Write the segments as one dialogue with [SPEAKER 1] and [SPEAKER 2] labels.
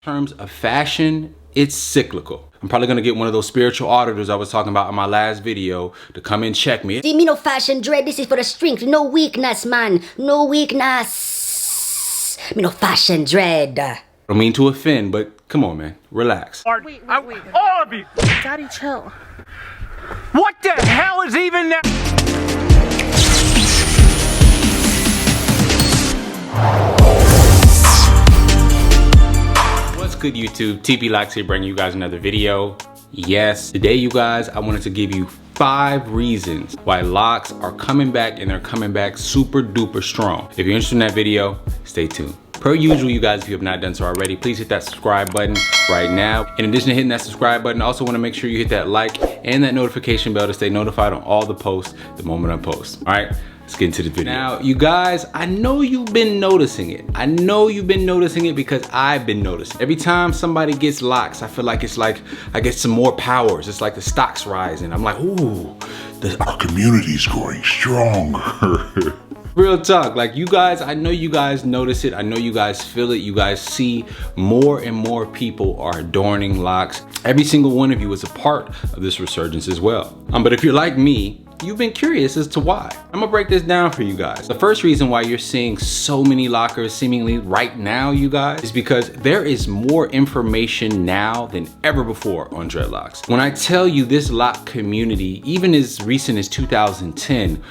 [SPEAKER 1] In terms of fashion, it's cyclical. I'm probably gonna get one of those spiritual auditors I was talking about in my last video to come and check me.
[SPEAKER 2] See, me no fashion dread, this is for the strength, no weakness, man, no weakness. Me no fashion dread.
[SPEAKER 1] I don't mean to offend, but come on, man, relax.
[SPEAKER 3] Wait. All of you!
[SPEAKER 4] Daddy, chill.
[SPEAKER 3] What the hell is even that?
[SPEAKER 1] What's good, YouTube? Dreadlocks here, bringing you guys another video. Yes, today, you guys, I wanted to give you 5 reasons why locks are coming back, and they're coming back super duper strong. If you're interested in that video, stay tuned. Per usual, you guys, if you have not done so already, please hit that subscribe button right now. In addition to hitting that subscribe button, I also want to make sure you hit that like and that notification bell to stay notified on all the posts the moment I post. All right, let's get into the video. Now, you guys, I know you've been noticing it. I know you've been noticing it because I've been noticing. Every time somebody gets locks, I feel like it's like I get some more powers. It's like the stock's rising. I'm like, ooh,
[SPEAKER 5] our community's growing stronger.
[SPEAKER 1] Real talk, like you guys, I know you guys notice it. I know you guys feel it. You guys see more and more people are adorning locks. Every single one of you is a part of this resurgence as well. But if you're like me, you've been curious as to why. I'm gonna break this down for you guys. The first reason why you're seeing so many lockers seemingly right now, you guys, is because there is more information now than ever before on dreadlocks. When I tell you this lock community, even as recent as 2010,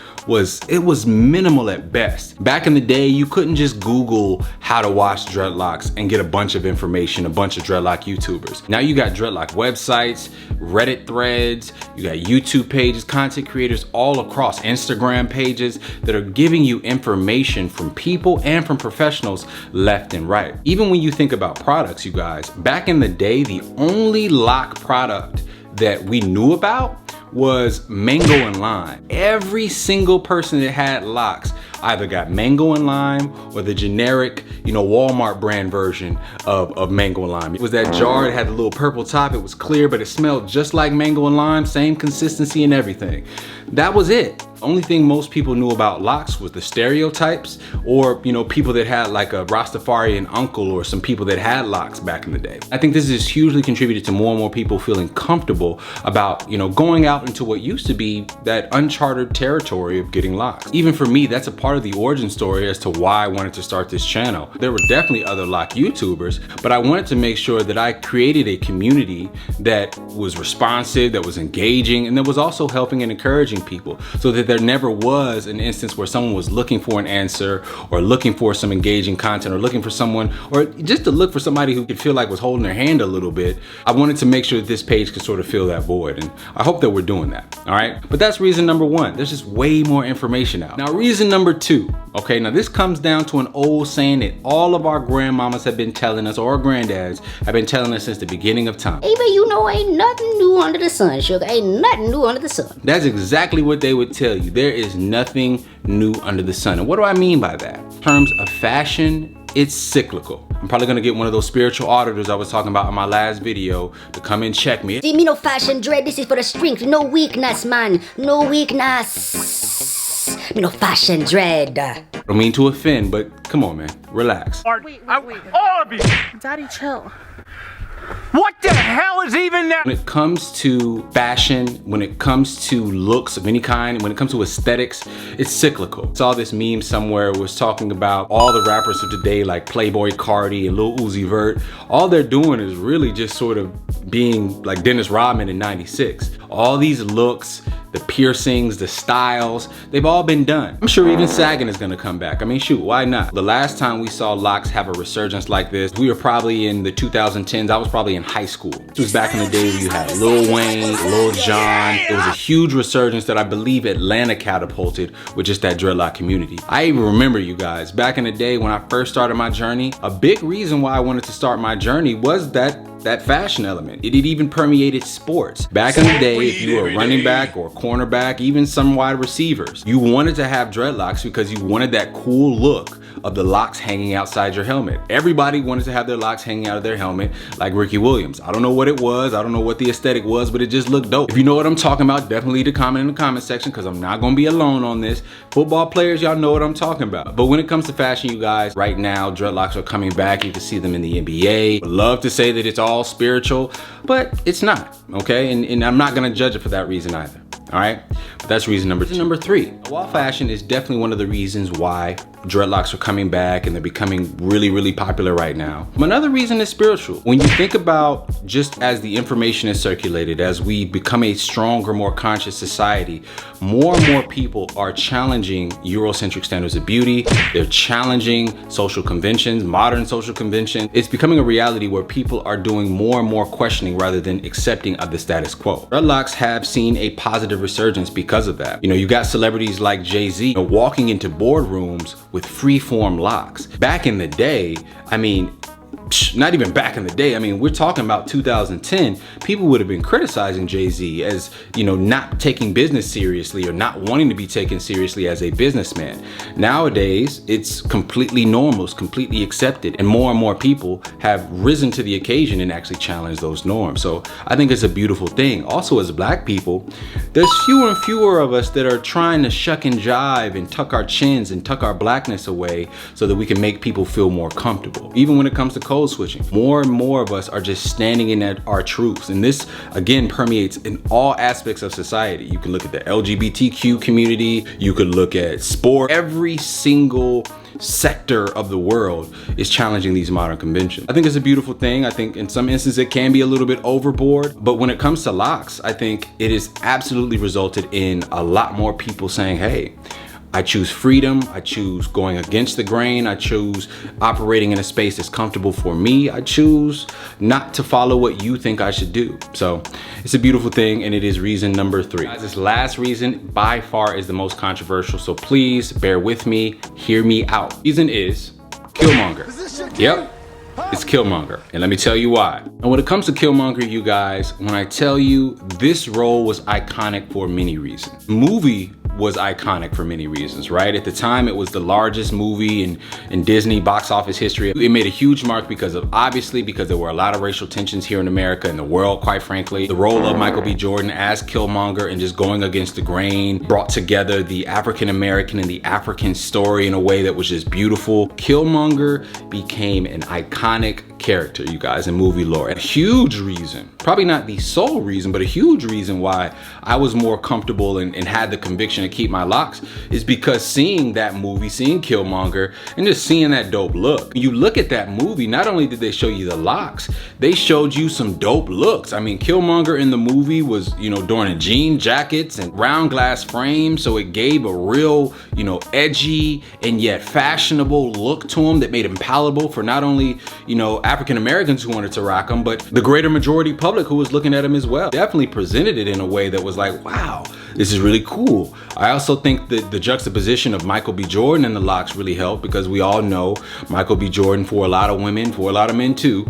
[SPEAKER 1] it was minimal at best. Back in the day, you couldn't just Google how to watch dreadlocks and get a bunch of information, a bunch of dreadlock YouTubers. Now you got dreadlock websites, Reddit threads, you got YouTube pages, content creators all across, Instagram pages that are giving you information from people and from professionals left and right. Even when you think about products, you guys, back in the day, the only lock product that we knew about was mango and lime. Every single person that had locks either got mango and lime or the generic, Walmart brand version of mango and lime. It was that jar that had the little purple top. It was clear, but it smelled just like mango and lime, same consistency and everything. That was it. Only thing most people knew about locks was the stereotypes, or people that had like a Rastafarian uncle or some people that had locks back in the day. I think this has hugely contributed to more and more people feeling comfortable about going out into what used to be that uncharted territory of getting locks. Even for me, that's a part of the origin story as to why I wanted to start this channel. There were definitely other lock YouTubers, but I wanted to make sure that I created a community that was responsive, that was engaging, and that was also helping and encouraging people, so that there never was an instance where someone was looking for an answer or looking for some engaging content or looking for someone, or just to look for somebody who could feel like was holding their hand a little bit. I wanted to make sure that this page could sort of fill that void, and I hope that we're doing that, all right? But that's reason number 1. There's just way more information out. Now, reason number 2, okay, now this comes down to an old saying that all of our grandmamas have been telling us, or our granddads have been telling us since the beginning of time.
[SPEAKER 2] Hey, but ain't nothing new under the sun, sugar. Ain't nothing new under the sun.
[SPEAKER 1] That's exactly what they would tell you. There is nothing new under the sun. And what do I mean by that? In terms of fashion, it's cyclical. I'm probably gonna get one of those spiritual auditors I was talking about in my last video to come and check me.
[SPEAKER 2] See, me no fashion dread, this is for the strength, no weakness, man, no weakness. Me no fashion dread.
[SPEAKER 1] I don't mean to offend, but come on, man, relax.
[SPEAKER 4] Wait.
[SPEAKER 3] All of you!
[SPEAKER 4] Daddy, chill.
[SPEAKER 3] What the hell is even that?
[SPEAKER 1] When it comes to fashion, when it comes to looks of any kind, when it comes to aesthetics, it's cyclical. I saw this meme somewhere was talking about all the rappers of today, like Playboy Cardi and Lil Uzi Vert. All they're doing is really just sort of being like Dennis Rodman in '96. All these looks, the piercings, the styles, they've all been done. I'm sure even sagging is gonna come back. I mean, shoot, why not? The last time we saw locks have a resurgence like this, we were probably in the 2010s. I was probably in high school. This was back in the day where you had Lil Wayne, Lil Jon. It was a huge resurgence that I believe Atlanta catapulted with just that dreadlock community. I even remember, you guys, back in the day when I first started my journey, a big reason why I wanted to start my journey was that fashion element. It even permeated sports. Back in the day, if you were a running back or a cornerback, even some wide receivers, you wanted to have dreadlocks because you wanted that cool look of the locks hanging outside your helmet. Everybody wanted to have their locks hanging out of their helmet like Ricky Williams. I don't know what it was. I don't know what the aesthetic was, but it just looked dope. If you know what I'm talking about, definitely leave a comment in the comment section, because I'm not gonna be alone on this. Football players, y'all know what I'm talking about. But when it comes to fashion, you guys, right now, dreadlocks are coming back. You can see them in the NBA. Would love to say that it's all spiritual, but it's not, okay? And I'm not gonna judge it for that reason either. All right, but that's reason number two. Number three, while fashion is definitely one of the reasons why dreadlocks are coming back and they're becoming really, really popular right now. Another reason is spiritual. When you think about just as the information is circulated, as we become a stronger, more conscious society, more and more people are challenging Eurocentric standards of beauty. They're challenging social conventions, modern social conventions. It's becoming a reality where people are doing more and more questioning rather than accepting of the status quo. Dreadlocks have seen a positive resurgence because of that. You got celebrities like Jay-Z walking into boardrooms with free-form locks. Back in the day, I mean, not even back in the day, I mean, we're talking about 2010, people would have been criticizing Jay-Z as, not taking business seriously or not wanting to be taken seriously as a businessman. Nowadays, it's completely normal, it's completely accepted, and more people have risen to the occasion and actually challenged those norms. So I think it's a beautiful thing. Also, as Black people, there's fewer and fewer of us that are trying to shuck and jive and tuck our chins and tuck our blackness away so that we can make people feel more comfortable. Even when it comes to code switching, more and more of us are just standing in our truths. And this, again, permeates in all aspects of society. You can look at the LGBTQ community, you could look at sport. Every single sector of the world is challenging these modern conventions. I think it's a beautiful thing. I think in some instances it can be a little bit overboard, but when it comes to locks, I think it has absolutely resulted in a lot more people saying, hey, I choose freedom, I choose going against the grain, I choose operating in a space that's comfortable for me, I choose not to follow what you think I should do. So it's a beautiful thing, and it is reason number three. Guys, this last reason by far is the most controversial, so please bear with me, hear me out. Reason is Killmonger. Yep. It's Killmonger, and let me tell you why. And when it comes to Killmonger, you guys, when I tell you this role was iconic for many reasons. Movie was iconic for many reasons, right? At the time, it was the largest movie in Disney box office history. It made a huge mark because there were a lot of racial tensions here in America and the world, quite frankly. The role of Michael B. Jordan as Killmonger and just going against the grain brought together the African American and the African story in a way that was just beautiful. Killmonger became an iconic character, you guys, in movie lore. And a huge reason, probably not the sole reason, but a huge reason why I was more comfortable and had the conviction to keep my locks is because seeing that movie, seeing Killmonger, and just seeing that dope look. You look at that movie, not only did they show you the locks, they showed you some dope looks. I mean, Killmonger in the movie was, adorning jean jackets and round glass frames, so it gave a real, edgy and yet fashionable look to him that made him palatable for not only, African Americans who wanted to rock him, but the greater majority public who was looking at him as well. Definitely presented it in a way that was like, wow, this is really cool. I also think that the juxtaposition of Michael B. Jordan and the locks really helped, because we all know Michael B. Jordan, for a lot of women, for a lot of men too,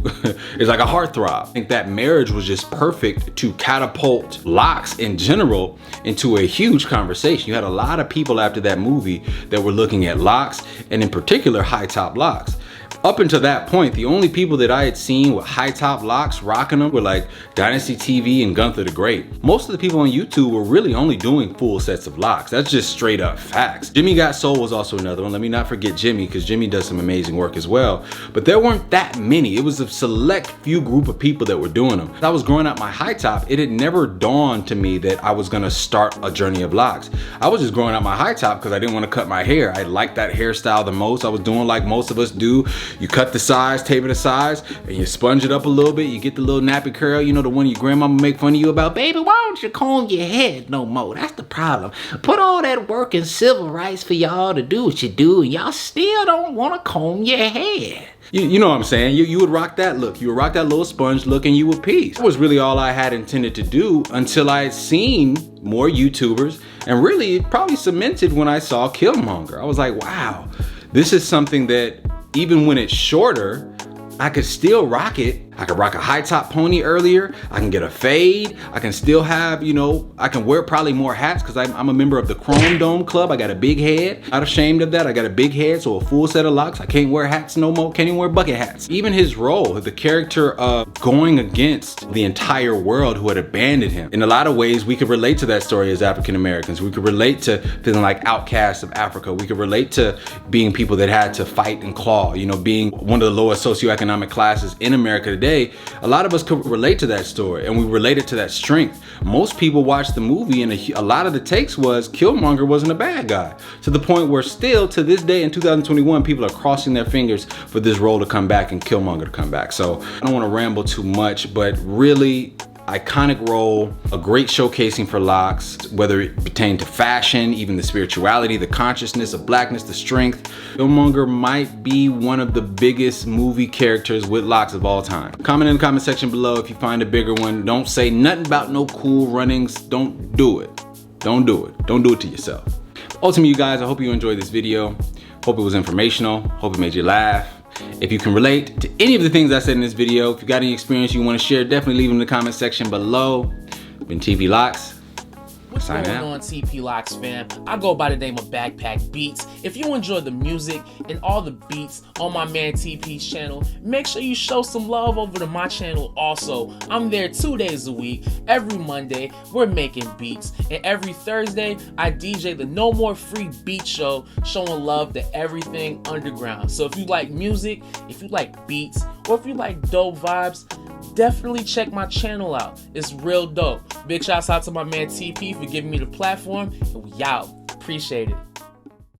[SPEAKER 1] is like a heartthrob. I think that marriage was just perfect to catapult locks in general into a huge conversation. You had a lot of people after that movie that were looking at locks, and in particular high top locks. Up until that point, the only people that I had seen with high top locks rocking them were like Dynasty TV and Gunther the Great. Most of the people on YouTube were really only doing full sets of locks. That's just straight up facts. Jimmy Got Soul was also another one. Let me not forget Jimmy, because Jimmy does some amazing work as well. But there weren't that many. It was a select few group of people that were doing them. As I was growing up my high top, it had never dawned to me that I was gonna start a journey of locks. I was just growing out my high top because I didn't want to cut my hair. I liked that hairstyle the most. I was doing like most of us do. You cut the sides, taper the sides, and you sponge it up a little bit. You get the little nappy curl, the one your grandmama make fun of you about. Baby, why don't you comb your head no more? That's the problem. Put all that work in civil rights for y'all to do what you do, and y'all still don't want to comb your head. You know what I'm saying? You would rock that look. You would rock that little sponge look, and you would peace. That was really all I had intended to do until I had seen more YouTubers, and really it probably cemented when I saw Killmonger. I was like, wow, this is something that even when it's shorter, I could still rock it. I could rock a high top pony earlier. I can get a fade. I can still have, you know, I can wear probably more hats because I'm a member of the Chrome Dome Club. I got a big head. Not ashamed of that. I got a big head, so a full set of locks. I can't wear hats no more. Can't even wear bucket hats. Even his role, the character of going against the entire world who had abandoned him. In a lot of ways, we could relate to that story as African Americans. We could relate to feeling like outcasts of Africa. We could relate to being people that had to fight and claw, you know, being one of the lowest socioeconomic classes in America today. A lot of us could relate to that story, and we related to that strength. Most people watched the movie, and a lot of the takes was Killmonger wasn't a bad guy, to the point where still to this day in 2021, people are crossing their fingers for this role to come back and Killmonger to come back. So I don't want to ramble too much, but really iconic role, a great showcasing for locks, whether it pertained to fashion, even the spirituality, the consciousness of blackness, the strength. Killmonger might be one of the biggest movie characters with locks of all time. Comment in the comment section below if you find a bigger one. Don't say nothing about no cool runnings. Don't do it. Don't do it. Don't do it to yourself. Ultimately, you guys, I hope you enjoyed this video. Hope it was informational. Hope it made you laugh. If you can relate to any of the things I said in this video, if you got any experience you want to share, definitely leave them in the comment section below. Been TV Locks.
[SPEAKER 6] What's going on, TP Locks fam? I go by the name of Backpack Beatz. If you enjoy the music and all the beats on my man TP's channel, make sure you show some love over to my channel also. I'm there 2 days a week. Every Monday, we're making beats. And every Thursday, I DJ the No More Free Beat Show, showing love to everything underground. So if you like music, if you like beats, or if you like dope vibes, definitely check my channel out. It's real dope. Big shouts out to my man TP for giving me the platform, and we out. Appreciate it.